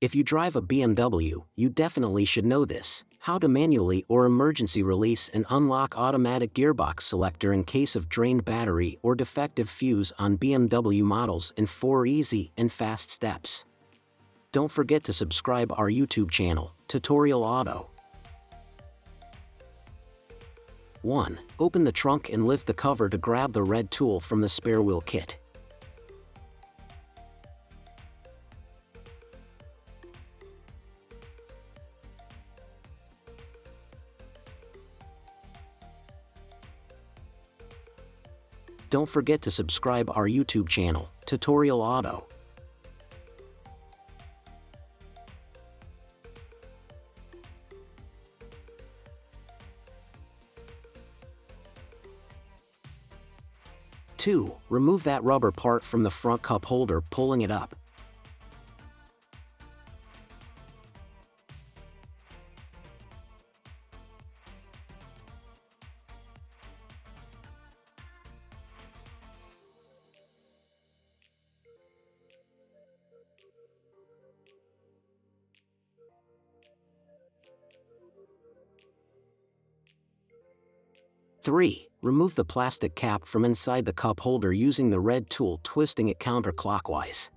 If you drive a BMW, you definitely should know this: how to manually or emergency release and unlock automatic gearbox selector in case of drained battery or defective fuse on BMW models in 4 easy and fast steps. Don't forget to subscribe our YouTube channel, Tutorial Auto. 1. Open the trunk and lift the cover to grab the red tool from the spare wheel kit. Don't forget to subscribe our YouTube channel, Tutorial Auto. 2. Remove that rubber part from the front cup holder, pulling it up. Three. Remove the plastic cap from inside the cup holder using the red tool, twisting it counterclockwise.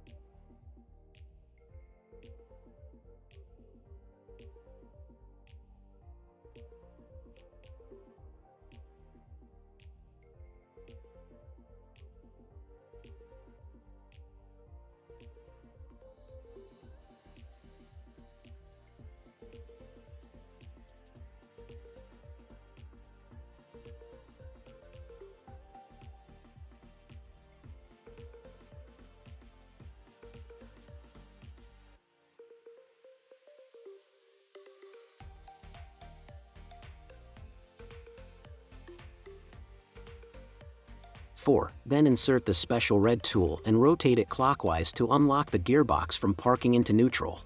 Four. Then insert the special red tool and rotate it clockwise to unlock the gearbox from parking into neutral.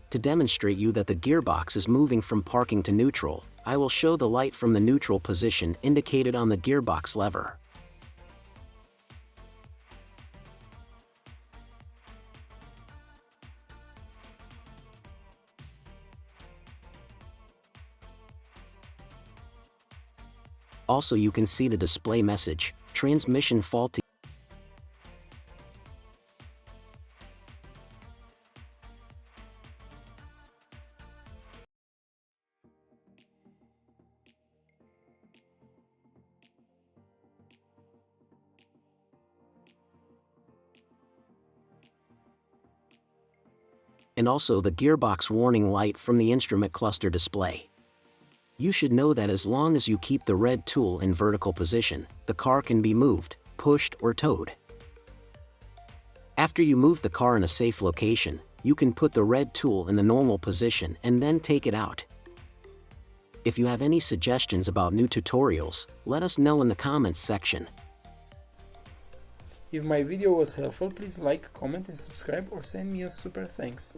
To demonstrate you that the gearbox is moving from parking to neutral, I will show the light from the neutral position indicated on the gearbox lever. Also, you can see the display message, transmission faulty. And also the gearbox warning light from the instrument cluster display. You should know that as long as you keep the red tool in vertical position, the car can be moved, pushed, or towed. After you move the car in a safe location, you can put the red tool in the normal position and then take it out. If you have any suggestions about new tutorials, let us know in the comments section. If my video was helpful, please like, comment and subscribe, or send me a super thanks.